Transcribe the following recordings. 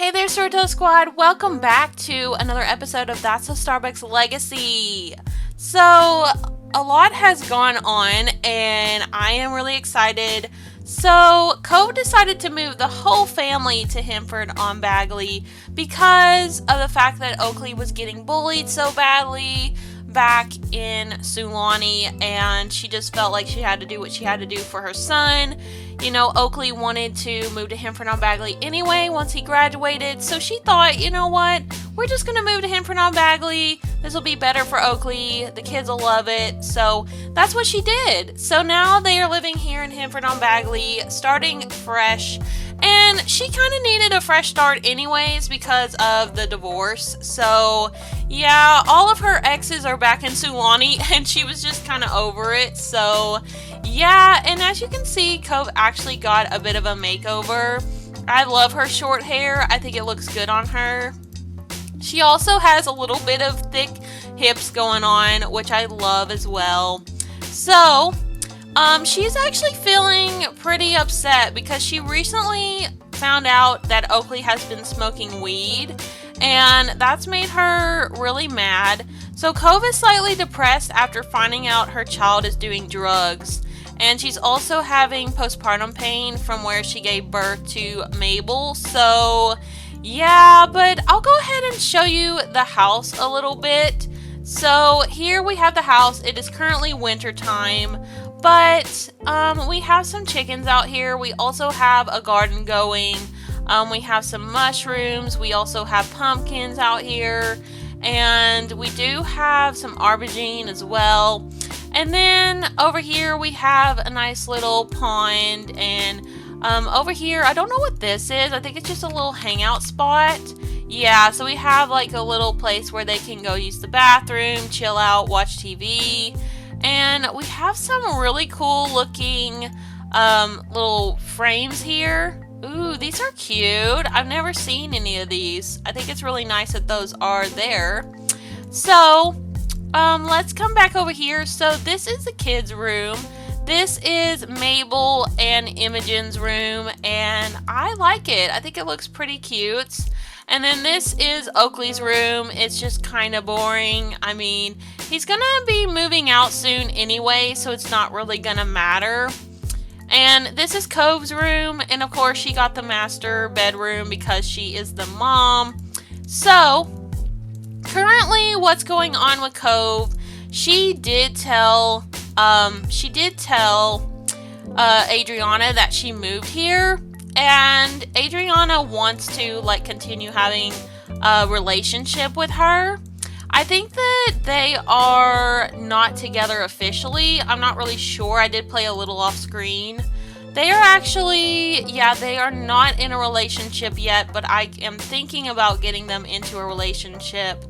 Hey there, Storyteller Squad! Welcome back to another episode of That's a Starbucks Legacy. So, a lot has gone on, and I am really excited. So, Cove decided to move the whole family to Hemford on Bagley because of the fact that Oakley was getting bullied so badly back in Sulani, and she just felt like she had to do what she had to do for her son. You know, Oakley wanted to move to Hemford on Bagley anyway once he graduated, so she thought, you know what, we're just going to move to Hemford on Bagley. This will be better for Oakley. The kids will love it. So that's what she did. So now they are living here in Hemford on Bagley, starting fresh. And she kind of needed a fresh start anyways because of the divorce. So yeah, all of her exes are back in Sulani and she was just kind of over it. So yeah, and as you can see, Cove actually got a bit of a makeover. I love her short hair. I think it looks good on her. She also has a little bit of thick hips going on, which I love as well. So she's actually feeling pretty upset because she recently found out that Oakley has been smoking weed, and that's made her really mad. So Cove is slightly depressed after finding out her child is doing drugs, and she's also having postpartum pain from where she gave birth to Mabel. So yeah, but I'll go ahead and show you the house a little bit. So here we have the house. It is currently winter time, but we have some chickens out here. We also have a garden going. We have some mushrooms. We also have pumpkins out here, and we do have some aubergine as well. And then over here we have a nice little pond, and over here, I don't know what this is. I think it's just a little hangout spot. Yeah, so we have like a little place where they can go use the bathroom, chill out, watch TV. And we have some really cool looking little frames here. Ooh, these are cute. I've never seen any of these. I think it's really nice that those are there. So, let's come back over here. So this is the kids' room. This is Mabel and Imogen's room, and I like it. I think it looks pretty cute. And then this is Oakley's room. It's just kind of boring. I mean, he's gonna be moving out soon anyway, so it's not really gonna matter. And this is Cove's room, and of course she got the master bedroom because she is the mom. So, currently what's going on with Cove, she did tell Adriana that she moved here, and Adriana wants to like continue having a relationship with her. I think that they are not together officially. I'm not really sure. I did play a little off screen. They are actually, yeah, they are not in a relationship yet, but I am thinking about getting them into a relationship.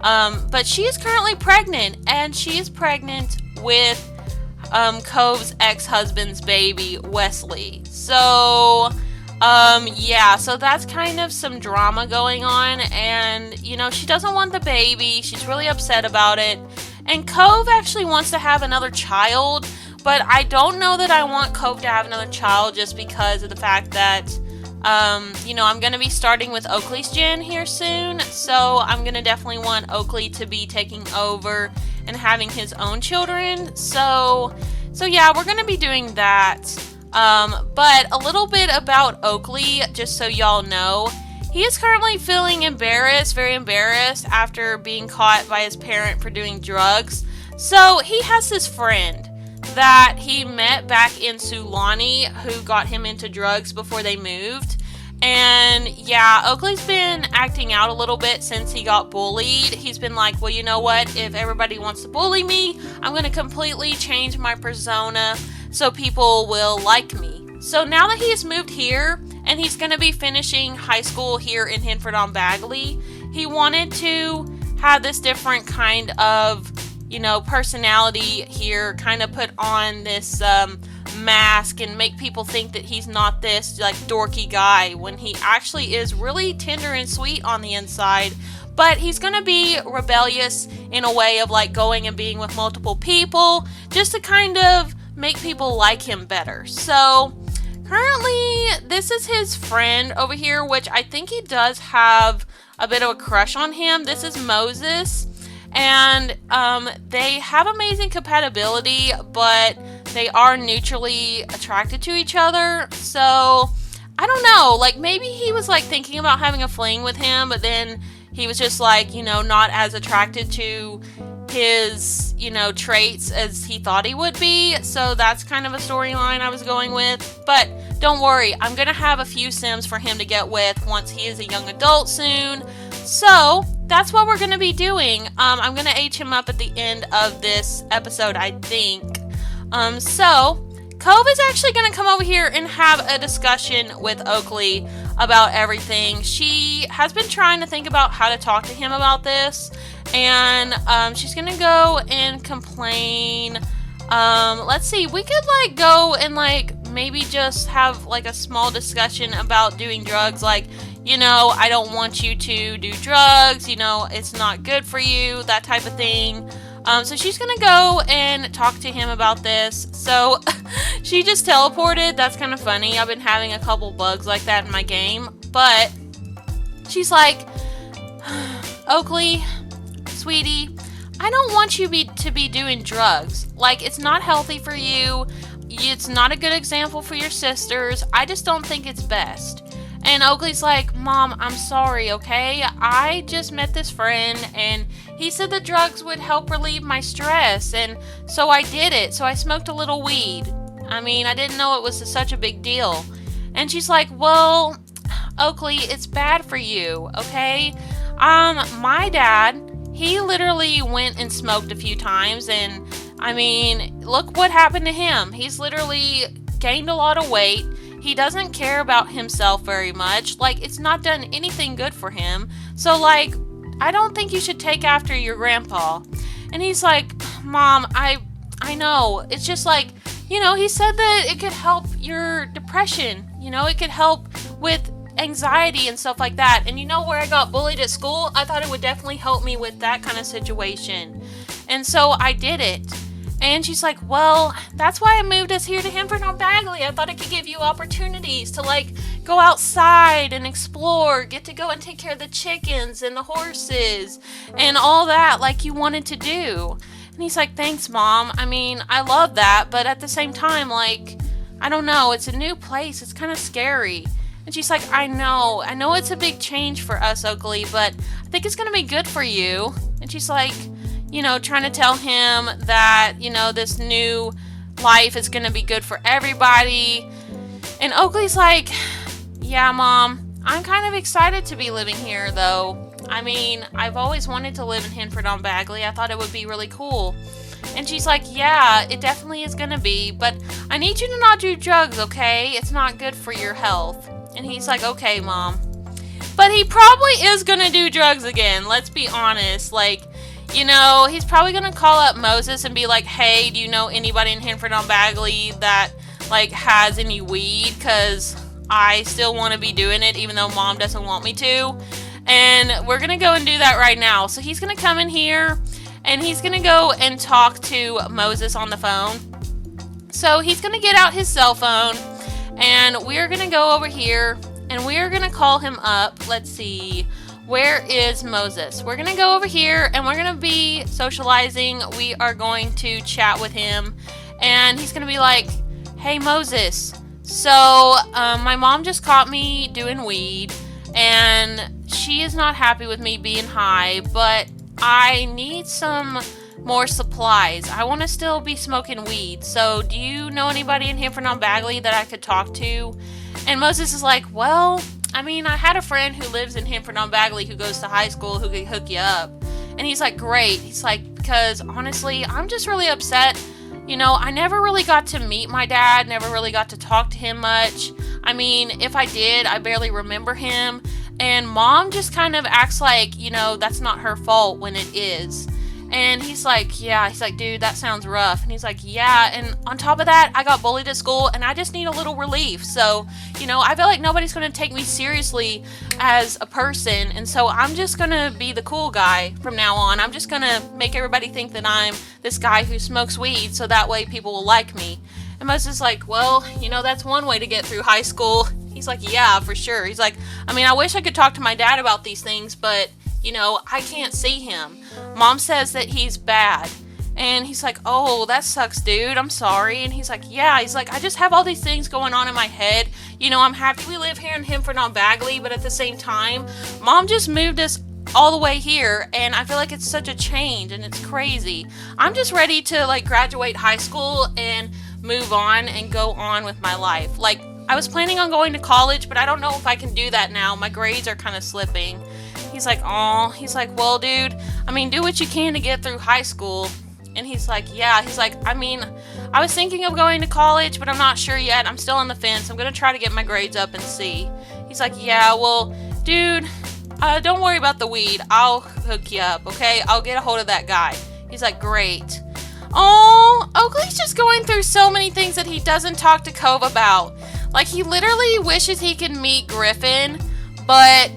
But she is currently pregnant, and she is pregnant with Cove's ex-husband's baby, Wesley. So, yeah, so that's kind of some drama going on, and, you know, she doesn't want the baby. She's really upset about it. And Cove actually wants to have another child, but I don't know that I want Cove to have another child just because of the fact that, you know, I'm going to be starting with Oakley's gen here soon, so I'm going to definitely want Oakley to be taking over and having his own children. So yeah, we're going to be doing that. But a little bit about Oakley, just so y'all know. He is currently feeling embarrassed, very embarrassed, after being caught by his parent for doing drugs. So he has this friend that he met back in Sulani who got him into drugs before they moved. And yeah, Oakley's been acting out a little bit since he got bullied. He's been like, well, you know what? If everybody wants to bully me, I'm going to completely change my persona so people will like me. So now that he's moved here and he's going to be finishing high school here in Hinford-on-Bagley. He wanted to have this different kind of, personality here, kind of put on this mask and make people think that he's not this like dorky guy when he actually is really tender and sweet on the inside. But he's gonna be rebellious in a way of like going and being with multiple people just to kind of make people like him better. So currently this is his friend over here, which I think he does have a bit of a crush on him. This is Moses, and they have amazing compatibility, but they are neutrally attracted to each other. So I don't know, like maybe he was like thinking about having a fling with him, but then he was just like, not as attracted to his, traits as he thought he would be. So that's kind of a storyline I was going with. But don't worry, I'm going to have a few Sims for him to get with once he is a young adult soon. So that's what we're going to be doing. I'm going to age him up at the end of this episode, I think. So Cove is actually going to come over here and have a discussion with Oakley about everything. She has been trying to think about how to talk to him about this, and she's going to go and complain. Let's see, we could like go and like maybe just have like a small discussion about doing drugs, like, I don't want you to do drugs, it's not good for you, that type of thing. So she's gonna go and talk to him about this. So she just teleported. That's kind of funny. I've been having a couple bugs like that in my game. But she's like, Oakley, sweetie, I don't want you to be doing drugs. Like, it's not healthy for you. It's not a good example for your sisters. I just don't think it's best. And Oakley's like, Mom, I'm sorry, okay? I just met this friend, and he said the drugs would help relieve my stress, and so I did it. So I smoked a little weed. I mean, I didn't know it was such a big deal. And she's like, well, Oakley, it's bad for you, okay? My dad, he literally went and smoked a few times, and I mean, look what happened to him. He's literally gained a lot of weight. He doesn't care about himself very much. Like, it's not done anything good for him. So, like, I don't think you should take after your grandpa. And he's like, Mom, I know. It's just like, he said that it could help your depression. It could help with anxiety and stuff like that. And where I got bullied at school? I thought it would definitely help me with that kind of situation. And so I did it. And she's like, well, that's why I moved us here to Hinford-on-Bagley. I thought it could give you opportunities to, like, go outside and explore, get to go and take care of the chickens and the horses and all that like you wanted to do. And he's like, thanks, Mom. I mean, I love that, but at the same time, like, I don't know. It's a new place. It's kind of scary. And she's like, I know it's a big change for us, Oakley, but I think it's going to be good for you. And she's like, trying to tell him that, this new life is going to be good for everybody. And Oakley's like, yeah, Mom, I'm kind of excited to be living here, though. I mean, I've always wanted to live in Hinford-on-Bagley. I thought it would be really cool. And she's like, yeah, it definitely is going to be, but I need you to not do drugs, okay? It's not good for your health. And he's like, okay, Mom. But he probably is going to do drugs again. Let's be honest. Like, he's probably going to call up Moses and be like, hey, do you know anybody in Hinford-on-Bagley that, like, has any weed? Because I still want to be doing it, even though Mom doesn't want me to. And we're going to go and do that right now. So he's going to come in here, and he's going to go and talk to Moses on the phone. So he's going to get out his cell phone, and we're going to go over here, and we're going to call him up. Let's see. Where is Moses? We're going to go over here, and we're going to be socializing. We are going to chat with him, and he's going to be like, hey, Moses. So, my mom just caught me doing weed, and she is not happy with me being high, but I need some more supplies. I want to still be smoking weed. So, do you know anybody in Hinford-on-Bagley that I could talk to? And Moses is like, well, I mean, I had a friend who lives in Hinford-on-Bagley who goes to high school who could hook you up. And he's like, great. He's like, because honestly, I'm just really upset. I never really got to meet my dad, never really got to talk to him much. I mean, if I did, I barely remember him. And Mom just kind of acts like, that's not her fault when it is. And he's like, yeah, he's like, dude, that sounds rough. And he's like, yeah, and on top of that, I got bullied at school and I just need a little relief. So, I feel like nobody's going to take me seriously as a person. And so I'm just going to be the cool guy from now on. I'm just going to make everybody think that I'm this guy who smokes weed so that way people will like me. And Moses is like, well, that's one way to get through high school. He's like, yeah, for sure. He's like, I mean, I wish I could talk to my dad about these things, but I can't see him. Mom says that he's bad. And he's like, oh, that sucks, dude. I'm sorry. And he's like, yeah. He's like, I just have all these things going on in my head. I'm happy we live here in Hempford on Bagley, but at the same time, Mom just moved us all the way here, and I feel like it's such a change, and it's crazy. I'm just ready to, graduate high school and move on and go on with my life. I was planning on going to college, but I don't know if I can do that now. My grades are kind of slipping. He's like, oh, he's like, well, dude, I mean, do what you can to get through high school. And he's like, yeah, he's like, I mean, I was thinking of going to college, but I'm not sure yet. I'm still on the fence. I'm going to try to get my grades up and see. He's like, yeah, well, dude, don't worry about the weed. I'll hook you up, okay? I'll get a hold of that guy. He's like, great. Oh, Oakley's just going through so many things that he doesn't talk to Cove about. He literally wishes he could meet Griffin, but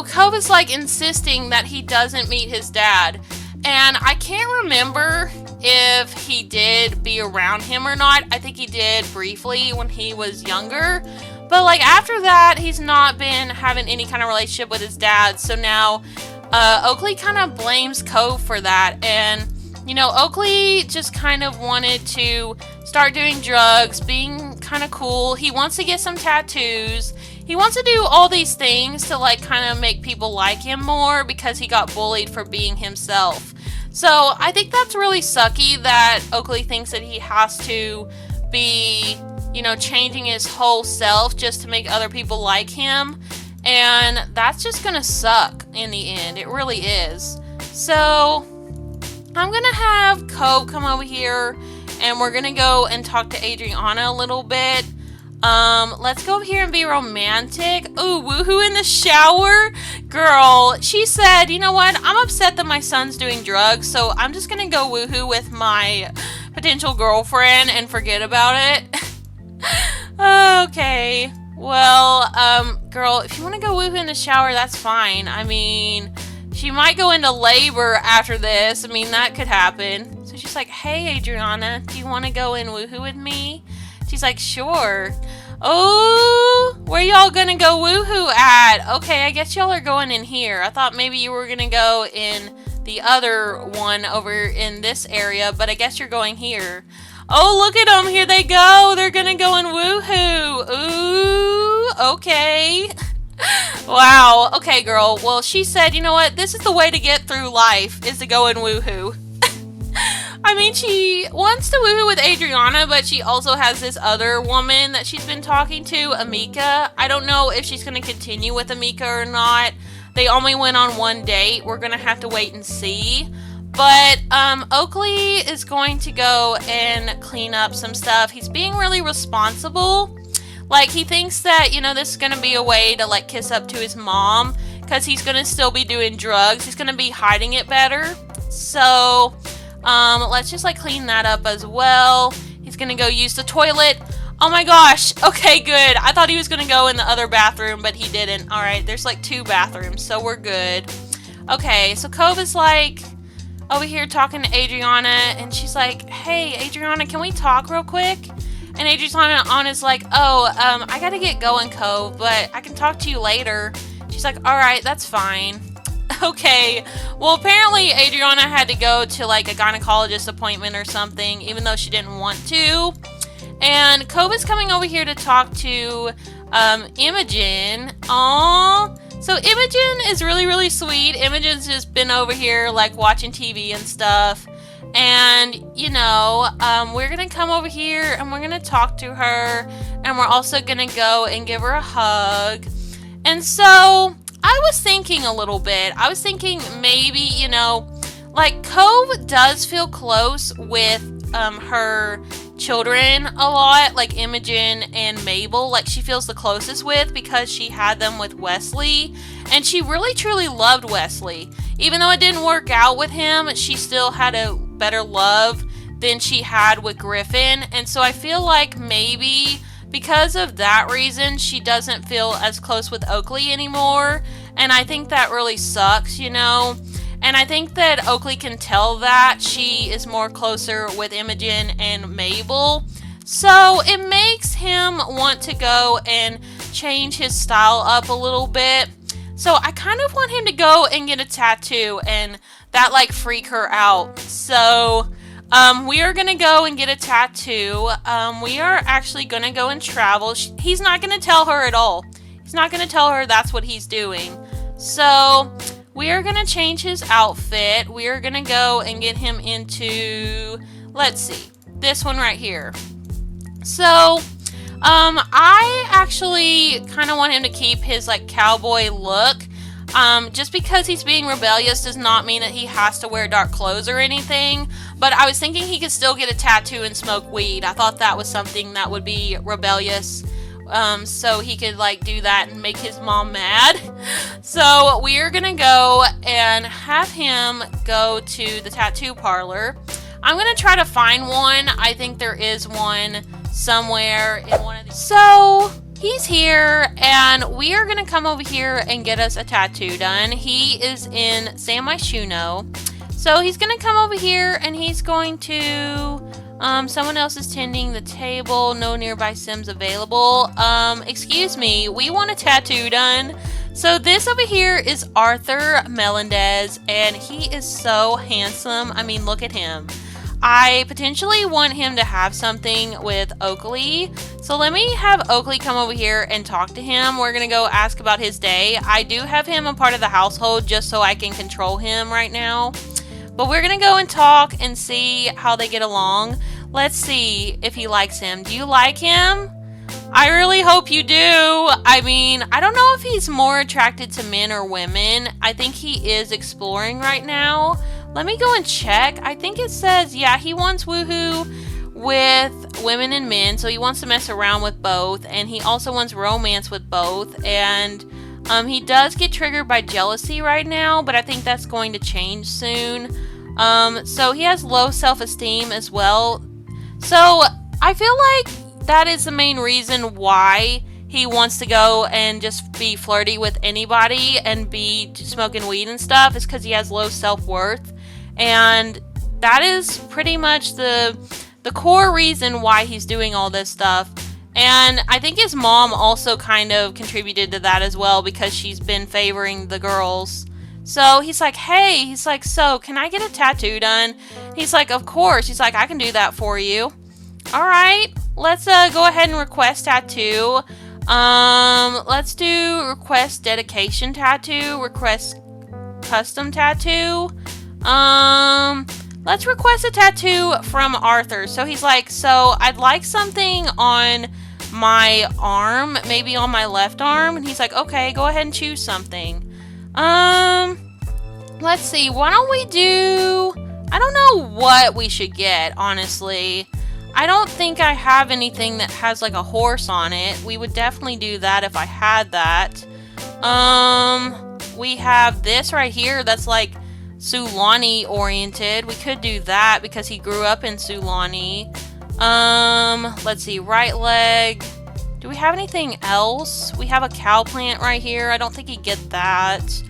Cove is insisting that he doesn't meet his dad. And I can't remember if he did be around him or not. I think he did briefly when he was younger. But after that, he's not been having any kind of relationship with his dad. So now Oakley kind of blames Cove for that. And, Oakley just kind of wanted to start doing drugs, being kind of cool. He wants to get some tattoos. He wants to do all these things to kind of make people like him more because he got bullied for being himself. So I think that's really sucky that Oakley thinks that he has to be, changing his whole self just to make other people like him. And that's just gonna suck in the end. It really is. So I'm gonna have Cove come over here and we're gonna go and talk to Adriana a little bit. Let's go over here and be romantic. Ooh, woohoo in the shower. Girl, she said, you know what? I'm upset that my son's doing drugs, so I'm just gonna go woohoo with my potential girlfriend and forget about it. Okay. Well, girl, if you want to go woohoo in the shower, that's fine. I mean, she might go into labor after this. I mean, that could happen. So she's like, hey, Adriana, do you want to go in woohoo with me? She's like, sure. Oh, where y'all gonna go woohoo at? Okay, I guess y'all are going in here. I thought maybe you were gonna go in the other one over in this area, but I guess you're going here. Oh, look at them. Here they go. They're gonna go in woohoo. Ooh, okay. Wow. Okay, girl. Well, she said, you know what? This is the way to get through life, is to go in woohoo. I mean, she wants to woohoo with Adriana, but she also has this other woman that she's been talking to, Amika. I don't know if she's going to continue with Amika or not. They only went on one date. We're going to have to wait and see. But Oakley is going to go and clean up some stuff. He's being really responsible. He thinks that, this is going to be a way to, kiss up to his mom, because he's going to still be doing drugs. He's going to be hiding it better. So let's just clean that up as well. He's gonna go use the toilet. Oh my gosh. Okay, good. I thought he was gonna go in the other bathroom, but he didn't. All right, there's 2 bathrooms, so we're good. Okay, so Cove is over here talking to Adriana, and she's like, hey, Adriana, can we talk real quick? And Adriana's like, oh, I gotta get going, Cove, but I can talk to you later. She's like, all right, that's fine. Okay, well, apparently Adriana had to go to a gynecologist appointment or something, even though she didn't want to. And Cove is coming over here to talk to Imogen. Aww. So Imogen is really, really sweet. Imogen's just been over here watching TV and stuff. And, we're going to come over here and we're going to talk to her. And we're also going to go and give her a hug. And so I was thinking a little bit. I was thinking maybe, Cove does feel close with her children a lot, like Imogen and Mabel, like she feels the closest with because she had them with Wesley, and she really truly loved Wesley. Even though it didn't work out with him, she still had a better love than she had with Griffin, and so I feel like maybe because of that reason, she doesn't feel as close with Oakley anymore, and I think that really sucks, you know? And I think that Oakley can tell that she is more closer with Imogen and Mabel. So it makes him want to go and change his style up a little bit. So I kind of want him to go and get a tattoo and that like freak her out. So we are going to go and get a tattoo. We are actually going to go and travel. He's not going to tell her at all. He's not going to tell her that's what he's doing. So we are going to change his outfit. We are going to go and get him into, let's see, this one right here. So, I actually kind of want him to keep his, like, cowboy look. Just because he's being rebellious does not mean that he has to wear dark clothes or anything. But I was thinking he could still get a tattoo and smoke weed. I thought that was something that would be rebellious. So he could like do that and make his mom mad. So we are gonna go and have him go to the tattoo parlor. I'm gonna try to find one. I think there is one somewhere in one of these. So he's here and we are gonna come over here and get us a tattoo done. He is in San Myshuno. So he's gonna come over here and he's going to someone else is tending the table. No nearby Sims available. Excuse me. We want a tattoo done. So this over here is Arthur Melendez, and he is so handsome. I mean, look at him. I potentially want him to have something with Oakley. So let me have Oakley come over here and talk to him. We're going to go ask about his day. I do have him a part of the household just so I can control him right now. But we're going to go and talk and see how they get along. Let's see if he likes him. Do you like him? I really hope you do. I mean, I don't know if he's more attracted to men or women. I think he is exploring right now. Let me go and check. I think it says, yeah, he wants woohoo with women and men. So he wants to mess around with both. And he also wants romance with both. And he does get triggered by jealousy right now, but I think that's going to change soon. So he has low self-esteem as well. So I feel like that is the main reason why he wants to go and just be flirty with anybody and be smoking weed and stuff, is because he has low self-worth. And that is pretty much the core reason why he's doing all this stuff. And I think his mom also kind of contributed to that as well, because she's been favoring the girls. So he's like, hey, he's like, so can I get a tattoo done? He's like, of course. He's like, I can do that for you. All right, let's go ahead and request tattoo. Let's do request dedication tattoo, request custom tattoo. Let's request a tattoo from Arthur. So he's like, so I'd like something on my arm, maybe on my left arm. And he's like, okay, go ahead and choose something. Let's see, why don't we do, I don't know what we should get, honestly. I don't think I have anything that has like a horse on it. We would definitely do that if I had that. We have this right here that's like Sulani oriented. We could do that because he grew up in Sulani. Let's see, right leg. Do we have anything else? We have a cow plant right here. I don't think he'd get that.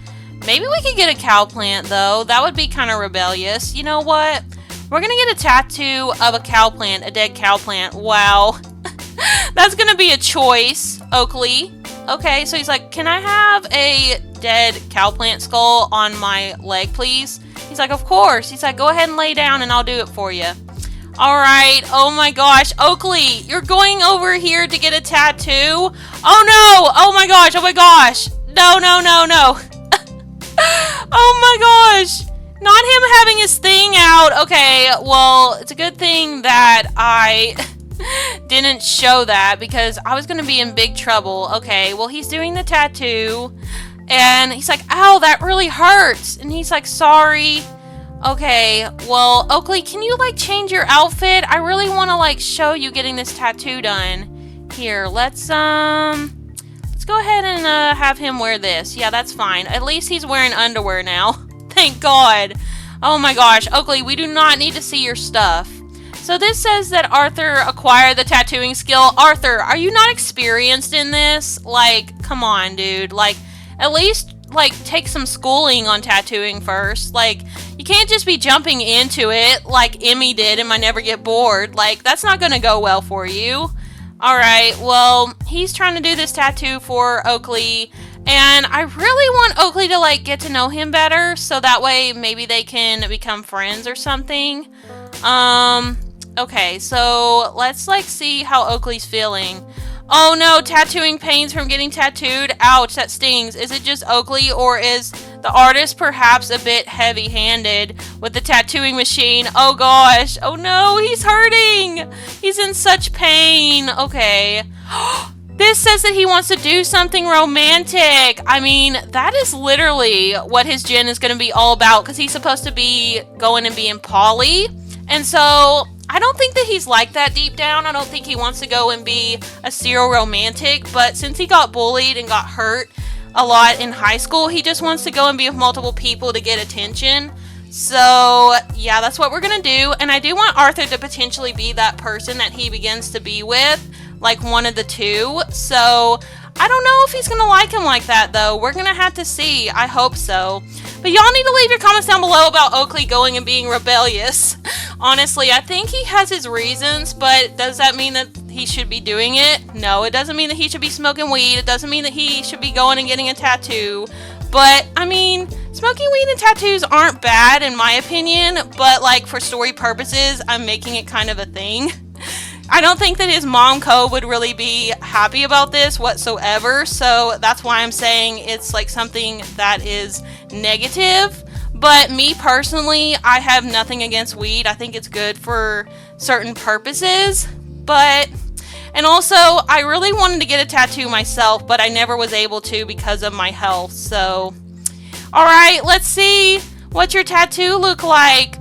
Maybe we could get a cow plant though. That would be kind of rebellious. You know what? We're gonna get a tattoo of a cow plant, a dead cow plant. Wow. That's gonna be a choice, Oakley. Okay, so he's like, can I have a dead cow plant skull on my leg, please? He's like, of course. He's like, go ahead and lay down and I'll do it for you. Alright, oh my gosh, Oakley, you're going over here to get a tattoo? Oh no, oh my gosh, no, no, no, no. Oh my gosh, not him having his thing out. Okay, well, it's a good thing that I didn't show that because I was going to be in big trouble. Okay, well, he's doing the tattoo and he's like, ow, that really hurts. And he's like, sorry. Okay, well, Oakley, can you, like, change your outfit? I really want to, like, show you getting this tattoo done. Here, let's go ahead and, have him wear this. Yeah, that's fine. At least he's wearing underwear now. Thank God. Oh my gosh, Oakley, we do not need to see your stuff. So this says that Arthur acquired the tattooing skill. Arthur, are you not experienced in this? Like, come on, dude. Like, at least, like, take some schooling on tattooing first. Like, you can't just be jumping into it like Emmy did in My Never Get Bored. Like, that's not gonna go well for you. Alright, well, he's trying to do this tattoo for Oakley. And I really want Oakley to, like, get to know him better. So that way, maybe they can become friends or something. Okay, so let's, like, see how Oakley's feeling. Oh no, tattooing pains from getting tattooed. Ouch, that stings. Is it just Oakley, or is the artist perhaps a bit heavy-handed with the tattooing machine? Oh gosh, oh no, he's hurting. He's in such pain. Okay. This says that he wants to do something romantic. I mean, that is literally what his gen is going to be all about, because he's supposed to be going and being poly. And so I don't think that he's like that deep down. I don't think he wants to go and be a serial romantic, but since he got bullied and got hurt a lot in high school, he just wants to go and be with multiple people to get attention. So yeah, that's what we're gonna do. And I do want Arthur to potentially be that person that he begins to be with, like one of the two. So I don't know if he's gonna like him like that though. We're gonna have to see. I hope so. But y'all need to leave your comments down below about Oakley going and being rebellious. Honestly, I think he has his reasons, but does that mean that he should be doing it? No, it doesn't mean that he should be smoking weed. It doesn't mean that he should be going and getting a tattoo. But, I mean, smoking weed and tattoos aren't bad in my opinion, but, like, for story purposes, I'm making it kind of a thing. I don't think that his mom Co would really be happy about this whatsoever, so that's why I'm saying it's like something that is negative. But me personally, I have nothing against weed. I think it's good for certain purposes, and also I really wanted to get a tattoo myself, but I never was able to because of my health. So alright, let's see what your tattoo look like.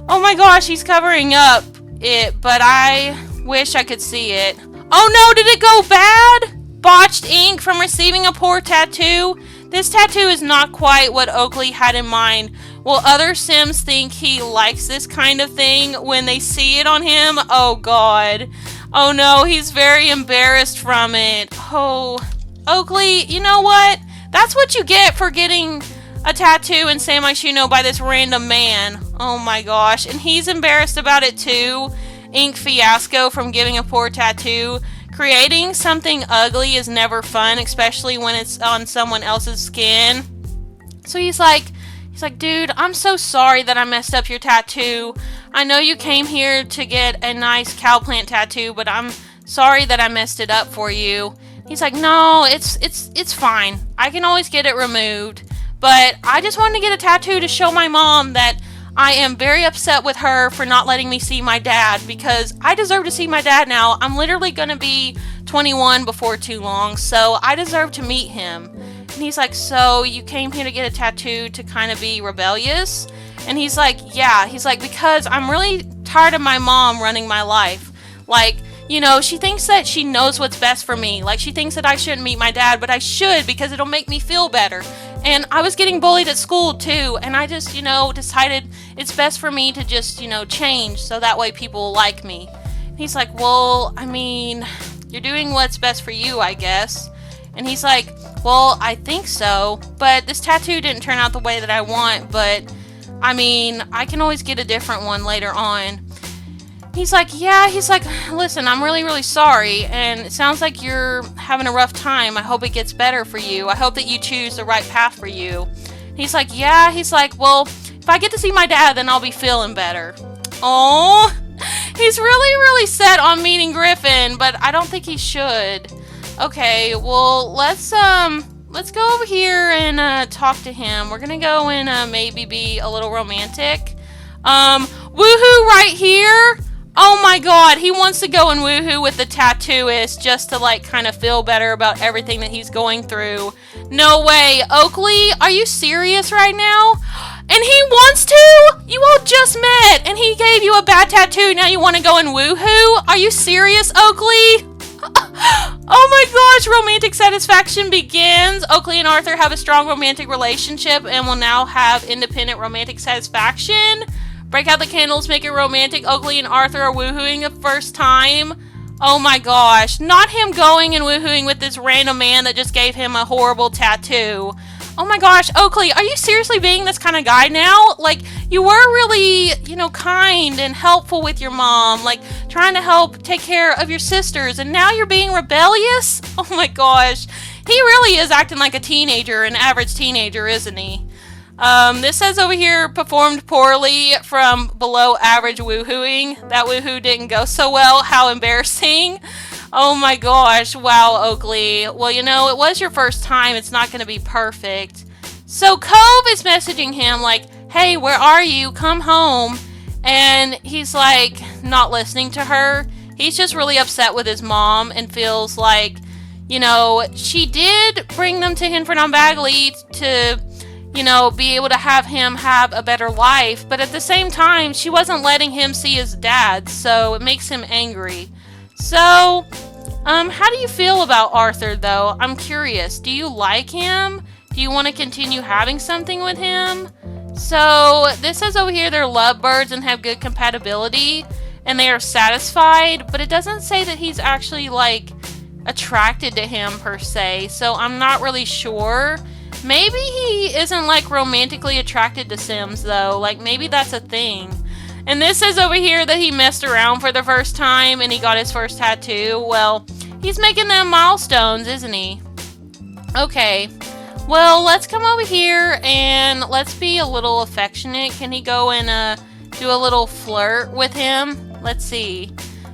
Oh my gosh, he's covering up it, but I wish I could see it. Oh no, did it go bad? Botched ink from receiving a poor tattoo. This tattoo is not quite what Oakley had in mind. Will other Sims think he likes this kind of thing when they see it on him? Oh god. Oh no, he's very embarrassed from it. Oh, Oakley, you know what? That's what you get for getting a tattoo in San Myshuno by this random man. Oh my gosh. And he's embarrassed about it too. Ink fiasco from giving a poor tattoo. Creating something ugly is never fun, especially when it's on someone else's skin. So he's like, dude, I'm so sorry that I messed up your tattoo. I know you came here to get a nice cow plant tattoo, but I'm sorry that I messed it up for you. He's like, no, it's fine. I can always get it removed. But I just wanted to get a tattoo to show my mom that I am very upset with her for not letting me see my dad, because I deserve to see my dad now. I'm literally going to be 21 before too long, so I deserve to meet him. And he's like, so you came here to get a tattoo to kind of be rebellious? And he's like, yeah. He's like, because I'm really tired of my mom running my life. Like, you know, she thinks that she knows what's best for me. Like, she thinks that I shouldn't meet my dad, but I should, because it'll make me feel better. And I was getting bullied at school too, and I just, decided it's best for me to just, change so that way people will like me. And he's like, well, I mean, you're doing what's best for you, I guess. And he's like, well, I think so, but this tattoo didn't turn out the way that I want, but I mean, I can always get a different one later on. He's like, yeah, listen, I'm really, really sorry, and it sounds like you're having a rough time. I hope it gets better for you. I hope that you choose the right path for you. He's like, yeah, well, if I get to see my dad, then I'll be feeling better. Oh, he's really, really set on meeting Griffin, but I don't think he should. Okay, well, let's go over here and talk to him. We're gonna go and maybe be a little romantic. Woohoo right here. Oh my god, he wants to go and woohoo with the tattooist just to, like, kind of feel better about everything that he's going through. No way. Oakley, are you serious right now? And he wants to? You all just met, and he gave you a bad tattoo. Now you want to go and woohoo? Are you serious, Oakley? Oh my gosh, romantic satisfaction begins. Oakley and Arthur have a strong romantic relationship and will now have independent romantic satisfaction. Break out the candles, make it romantic. Oakley and Arthur are woohooing the first time. Oh my gosh, not him going and woohooing with this random man that just gave him a horrible tattoo. Oh my gosh, Oakley, are you seriously being this kind of guy now? Like, you were really, kind and helpful with your mom, like, trying to help take care of your sisters, and now you're being rebellious? Oh my gosh, he really is acting like a teenager, an average teenager, isn't he? This says over here, performed poorly from below average woohooing. That woohoo didn't go so well. How embarrassing. Oh my gosh. Wow, Oakley. Well, it was your first time. It's not going to be perfect. So Cove is messaging him like, hey, where are you? Come home. And he's like, not listening to her. He's just really upset with his mom and feels like, she did bring them to Hinford on Bagley to be able to have him have a better life. But at the same time, she wasn't letting him see his dad, so it makes him angry. So, how do you feel about Arthur, though? I'm curious. Do you like him? Do you want to continue having something with him? So, this says over here they're lovebirds and have good compatibility, and they are satisfied, but it doesn't say that he's actually, attracted to him, per se, so I'm not really sure. Maybe he isn't, romantically attracted to Sims, though. Maybe that's a thing. And this says over here that he messed around for the first time and he got his first tattoo. Well, he's making them milestones, isn't he? Okay. Well, let's come over here and let's be a little affectionate. Can he go and do a little flirt with him? Let's see.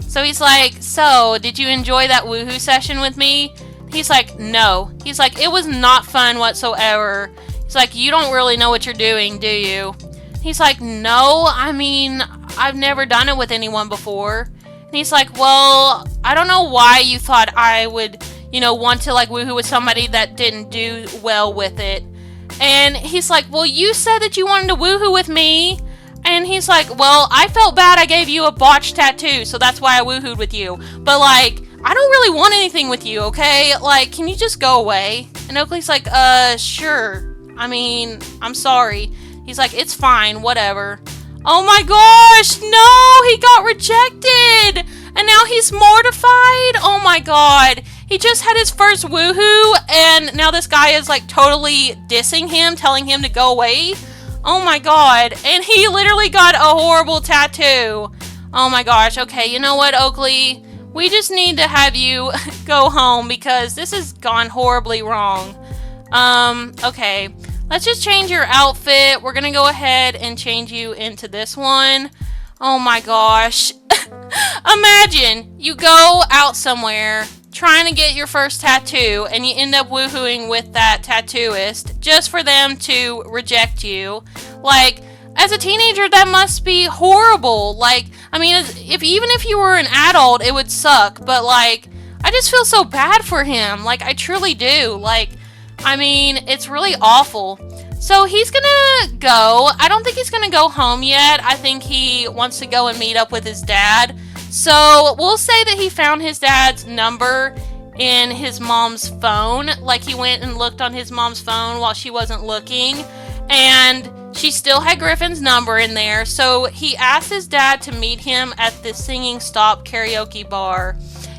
So he's like, so, did you enjoy that woohoo session with me? He's like, no. He's like, it was not fun whatsoever. He's like, you don't really know what you're doing, do you? He's like, no, I've never done it with anyone before. And he's like, well, I don't know why you thought I would, want to woohoo with somebody that didn't do well with it. And he's like, well, you said that you wanted to woohoo with me. And he's like, well, I felt bad I gave you a botched tattoo, so that's why I woohooed with you. But I don't really want anything with you, okay? Can you just go away? And Oakley's like, sure. I'm sorry. He's like, it's fine, whatever. Oh my gosh, no, he got rejected. And now he's mortified. Oh my god. He just had his first woohoo, and now this guy is totally dissing him, telling him to go away. Oh my god. And he literally got a horrible tattoo. Oh my gosh. Okay, you know what, Oakley? We just need to have you go home because this has gone horribly wrong. Okay. Let's just change your outfit. We're gonna go ahead and change you into this one. Oh my gosh. Imagine you go out somewhere trying to get your first tattoo and you end up woohooing with that tattooist just for them to reject you. As a teenager, that must be horrible. Even if you were an adult, it would suck. But, I just feel so bad for him. I truly do. It's really awful. So he's gonna go. I don't think he's gonna go home yet. I think he wants to go and meet up with his dad. So we'll say that he found his dad's number in his mom's phone. He went and looked on his mom's phone while she wasn't looking. And she still had Griffin's number in there. So he asked his dad to meet him at the Singing Stop karaoke bar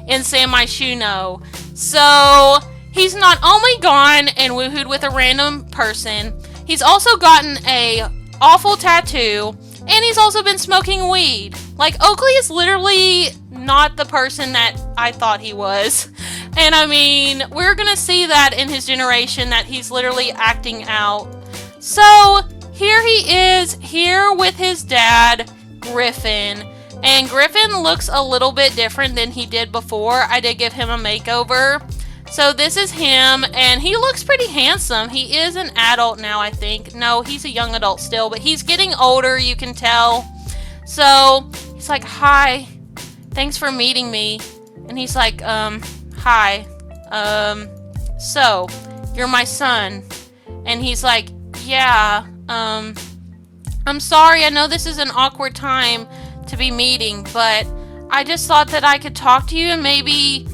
in San Myshuno. So he's not only gone and woohooed with a random person, he's also gotten a awful tattoo, and he's also been smoking weed. Oakley is literally not the person that I thought he was. And we're gonna see that in his generation, that he's literally acting out. So here he is, here with his dad, Griffin. And Griffin looks a little bit different than he did before. I did give him a makeover. So this is him, and he looks pretty handsome. He is an adult now, I think. No, he's a young adult still, but he's getting older, you can tell. So he's like, hi, thanks for meeting me. And he's like, hi. So, you're my son. And he's like, yeah, I'm sorry, I know this is an awkward time to be meeting, but I just thought that I could talk to you and maybe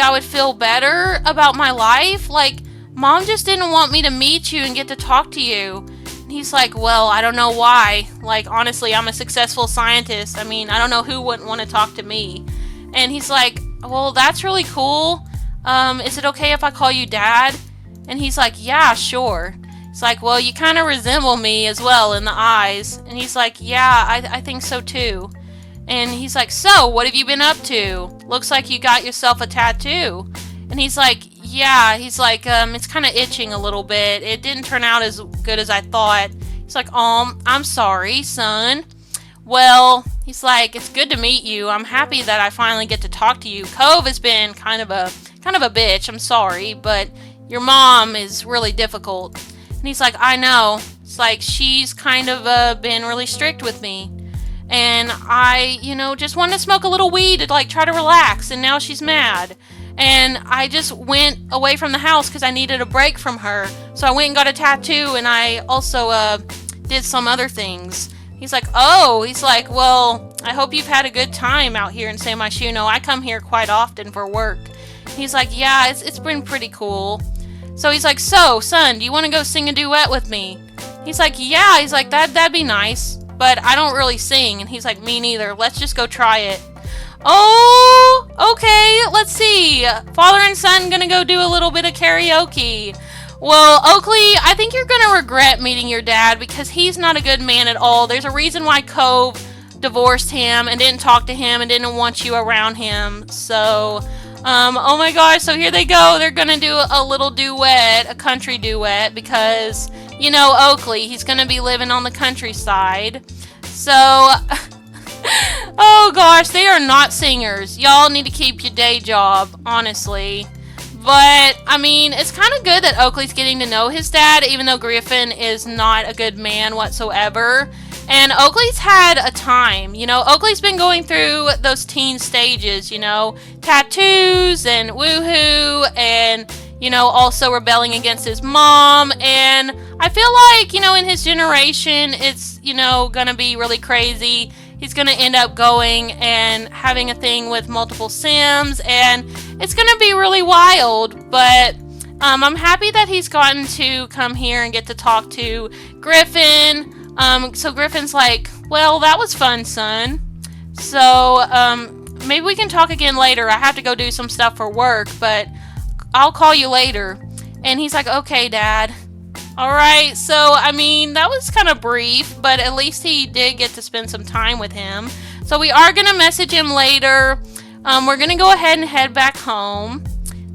I would feel better about my life. Like, Mom just didn't want me to meet you and get to talk to you. And he's like, well, I don't know why. Like, honestly, I'm a successful scientist. I mean, I don't know who wouldn't want to talk to me. And he's like, well, that's really cool. Is it okay if I call you Dad? And he's like, yeah, sure. It's like, well, you kind of resemble me as well in the eyes. And he's like, yeah, I think so too. And he's like, so, what have you been up to? Looks like you got yourself a tattoo. And he's like, yeah. He's like, it's kind of itching a little bit. It didn't turn out as good as I thought. He's like, I'm sorry, son. Well, he's like, it's good to meet you. I'm happy that I finally get to talk to you. Cove has been kind of a bitch. I'm sorry, but your mom is really difficult. And he's like, I know. It's like, she's kind of been really strict with me. And I, just wanted to smoke a little weed to, like, try to relax. And now she's mad. And I just went away from the house because I needed a break from her. So I went and got a tattoo. And I also did some other things. He's like, oh. He's like, well, I hope you've had a good time out here in San Myshuno. I come here quite often for work. He's like, yeah, it's been pretty cool. So he's like, so, son, do you want to go sing a duet with me? He's like, yeah. He's like, that'd be nice. But I don't really sing. And he's like, me neither. Let's just go try it. Oh, okay. Let's see. Father and son gonna go do a little bit of karaoke. Well, Oakley, I think you're gonna regret meeting your dad because he's not a good man at all. There's a reason why Cove divorced him and didn't talk to him and didn't want you around him. So, oh my gosh, so here they go. They're gonna do a little duet, a country duet, because, Oakley, he's gonna be living on the countryside. So, oh gosh, they are not singers. Y'all need to keep your day job, honestly. But, I mean, it's kind of good that Oakley's getting to know his dad, even though Griffin is not a good man whatsoever. And Oakley's had a time, Oakley's been going through those teen stages, tattoos and woohoo and, also rebelling against his mom. And I feel like, in his generation, it's, gonna be really crazy. He's gonna end up going and having a thing with multiple Sims, and it's gonna be really wild. But I'm happy that he's gotten to come here and get to talk to Griffin. So Griffin's like, well, that was fun, son. So, maybe we can talk again later. I have to go do some stuff for work, but I'll call you later. And he's like, okay, Dad. Alright, so, I mean, that was kind of brief, but at least he did get to spend some time with him. So we are going to message him later. We're going to go ahead and head back home.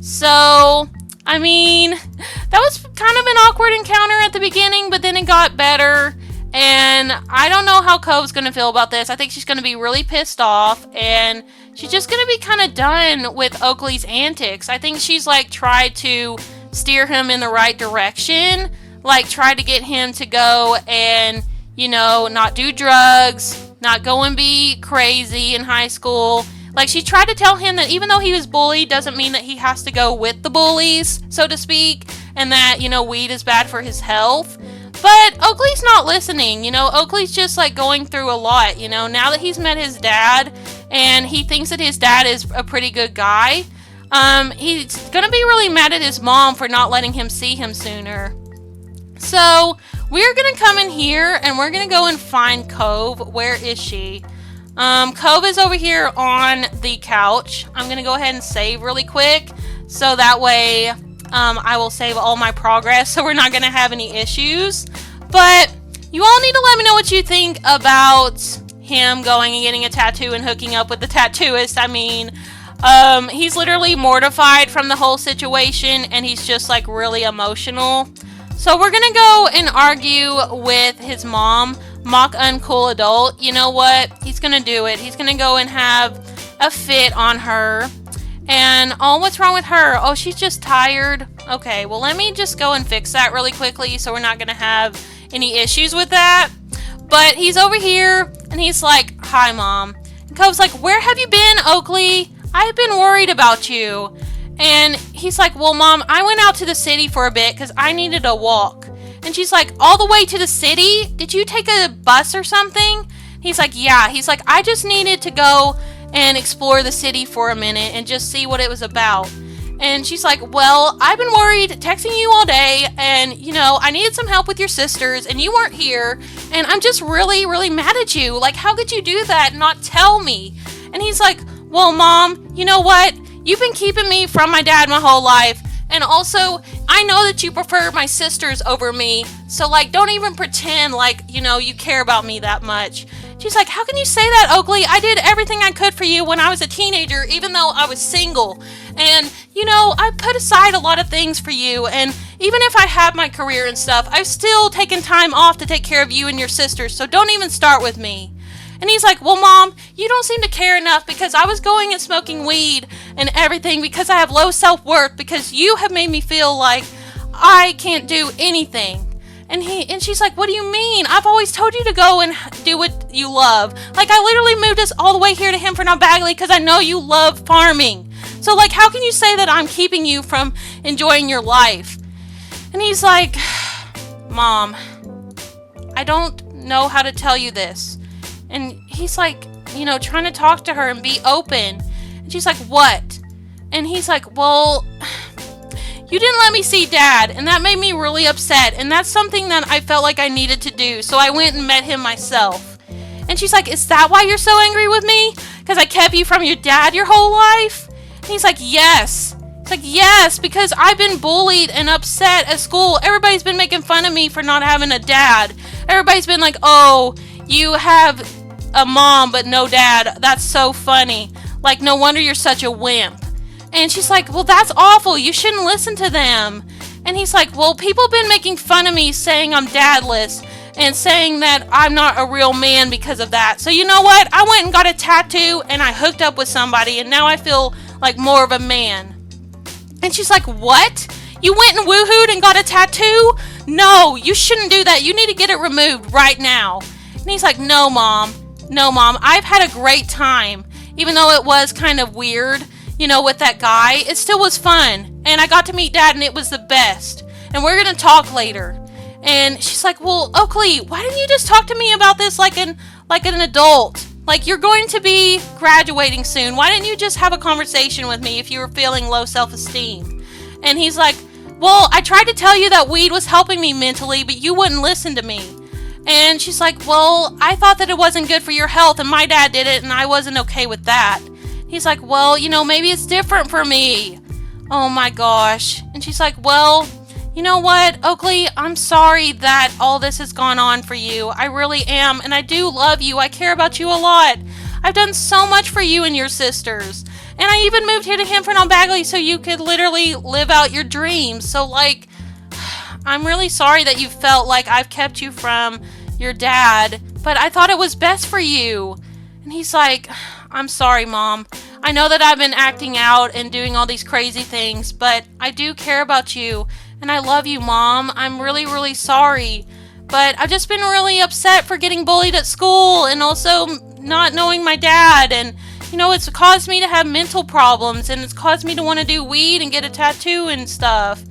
So, I mean, that was kind of an awkward encounter at the beginning, but then it got better. And I don't know how Cove's going to feel about this. I think she's going to be really pissed off, and she's just going to be kind of done with Oakley's antics. I think she's, like, tried to steer him in the right direction. Like, try to get him to go and, not do drugs, not go and be crazy in high school. Like, she tried to tell him that even though he was bullied, doesn't mean that he has to go with the bullies, so to speak, and that, weed is bad for his health. But Oakley's not listening, Oakley's just, like, going through a lot, now that he's met his dad, and he thinks that his dad is a pretty good guy, he's gonna be really mad at his mom for not letting him see him sooner. So, we're going to come in here, and we're going to go and find Cove. Where is she? Cove is over here on the couch. I'm going to go ahead and save really quick, so that way I will save all my progress, so we're not going to have any issues. But you all need to let me know what you think about him going and getting a tattoo and hooking up with the tattooist. I mean, he's literally mortified from the whole situation, and he's just, like, really emotional. So we're gonna go and argue with his mom, mock uncool adult. You know what? He's gonna do it. He's gonna go and have a fit on her. And, oh, what's wrong with her? Oh, she's just tired. Okay, well, let me just go and fix that really quickly so we're not gonna have any issues with that. But he's over here, and he's like, hi, Mom. And Cove's like, where have you been, Oakley? I've been worried about you. And he's like, well, Mom, I went out to the city for a bit because I needed a walk. And she's like, all the way to the city? Did you take a bus or something? He's like, yeah. He's like, I just needed to go and explore the city for a minute and just see what it was about. And she's like, well, I've been worried, texting you all day, and, I needed some help with your sisters, and you weren't here, and I'm just really, really mad at you. Like, how could you do that and not tell me? And he's like, well, Mom, you know what? You've been keeping me from my dad my whole life, and also, I know that you prefer my sisters over me, so, don't even pretend like, you care about me that much. She's like, how can you say that, Oakley? I did everything I could for you when I was a teenager, even though I was single. And, I put aside a lot of things for you. And even if I have my career and stuff, I've still taken time off to take care of you and your sisters. So don't even start with me. And he's like, well, Mom, you don't seem to care enough because I was going and smoking weed and everything because I have low self-worth because you have made me feel like I can't do anything. And she's like, what do you mean? I've always told you to go and do what you love. I literally moved us all the way here to Hempford Bagley because I know you love farming. So, how can you say that I'm keeping you from enjoying your life? And he's like, Mom, I don't know how to tell you this. And he's like, trying to talk to her and be open. And she's like, what? And he's like, well, you didn't let me see Dad, and that made me really upset, and that's something that I felt like I needed to do, so I went and met him myself. And she's like, is that why you're so angry with me? Because I kept you from your dad your whole life? And he's like, yes. It's like, yes, because I've been bullied and upset at school. Everybody's been making fun of me for not having a dad. Everybody's been like, oh, you have a mom but no dad. That's so funny. No wonder you're such a wimp. And she's like, well, that's awful. You shouldn't listen to them. And he's like, well, people have been making fun of me saying I'm dadless and saying that I'm not a real man because of that. So you know what? I went and got a tattoo and I hooked up with somebody and now I feel like more of a man. And she's like, what? You went and woohooed and got a tattoo? No, you shouldn't do that. You need to get it removed right now. And he's like, no, Mom. No, Mom. I've had a great time. Even though it was kind of weird, with that guy, it still was fun. And I got to meet Dad and it was the best. And we're going to talk later. And she's like, well, Oakley, why didn't you just talk to me about this like an adult? You're going to be graduating soon. Why didn't you just have a conversation with me if you were feeling low self-esteem? And he's like, well, I tried to tell you that weed was helping me mentally, but you wouldn't listen to me. And she's like, well, I thought that it wasn't good for your health, and my dad did it, and I wasn't okay with that. He's like, well, maybe it's different for me. Oh my gosh. And she's like, well, you know what, Oakley, I'm sorry that all this has gone on for you. I really am, and I do love you. I care about you a lot. I've done so much for you and your sisters. And I even moved here to Hempford Bagley so you could literally live out your dreams. So, I'm really sorry that you felt like I've kept you from your dad, but I thought it was best for you. And he's like, I'm sorry, Mom. I know that I've been acting out and doing all these crazy things, but I do care about you, and I love you, Mom. I'm really, really sorry. But I've just been really upset for getting bullied at school and also not knowing my dad, and it's caused me to have mental problems, and it's caused me to want to do weed and get a tattoo and stuff.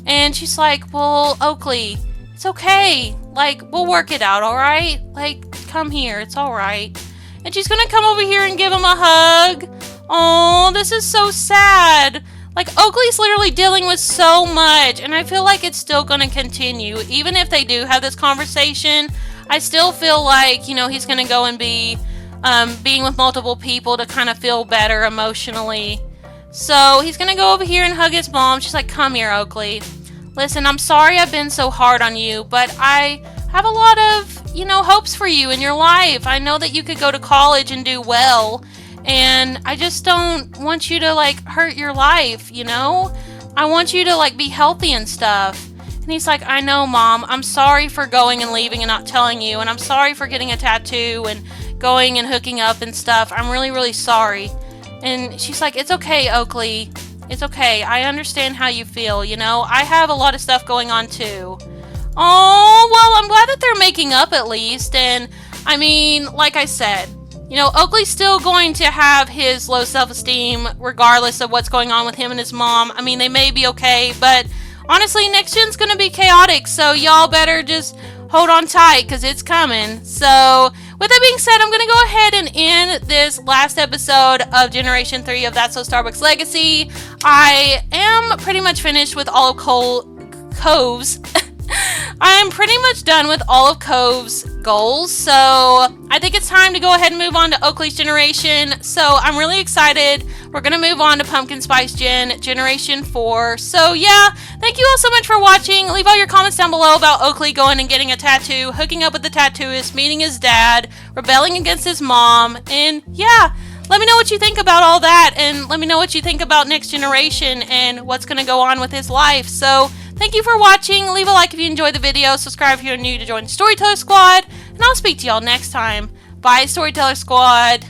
And she's like, well, Oakley, it's okay. We'll work it out, all right? Come here. It's all right. And she's going to come over here and give him a hug. Oh, this is so sad. Oakley's literally dealing with so much, and I feel like it's still going to continue. Even if they do have this conversation, I still feel like, he's going to go and be being with multiple people to kind of feel better emotionally. So he's going to go over here and hug his mom. She's like, come here, Oakley. Listen, I'm sorry I've been so hard on you, but I have a lot of, hopes for you in your life. I know that you could go to college and do well, and I just don't want you to, hurt your life, I want you to, be healthy and stuff. And he's like, I know, Mom. I'm sorry for going and leaving and not telling you, and I'm sorry for getting a tattoo and going and hooking up and stuff. I'm really, really sorry. And she's like, it's okay, Oakley. It's okay. I understand how you feel, I have a lot of stuff going on, too. Oh, well, I'm glad that they're making up at least. And, like I said, Oakley's still going to have his low self-esteem regardless of what's going on with him and his mom. They may be okay, but honestly, next gen's gonna be chaotic, so y'all better just hold on tight because it's coming. So, with that being said, I'm gonna go ahead and end this last episode of Generation 3 of That's So Starbucks Legacy. I am pretty much finished with all of Cove's. I am pretty much done with all of Cove's goals, so I think it's time to go ahead and move on to Oakley's generation. So I'm really excited. We're going to move on to Pumpkin Spice Generation 4. So yeah, thank you all so much for watching. Leave all your comments down below about Oakley going and getting a tattoo, hooking up with the tattooist, meeting his dad, rebelling against his mom, and yeah. Let me know what you think about all that, and let me know what you think about Next Generation and what's going to go on with his life. So, thank you for watching. Leave a like if you enjoyed the video. Subscribe if you're new to join the Storyteller Squad. And I'll speak to y'all next time. Bye, Storyteller Squad.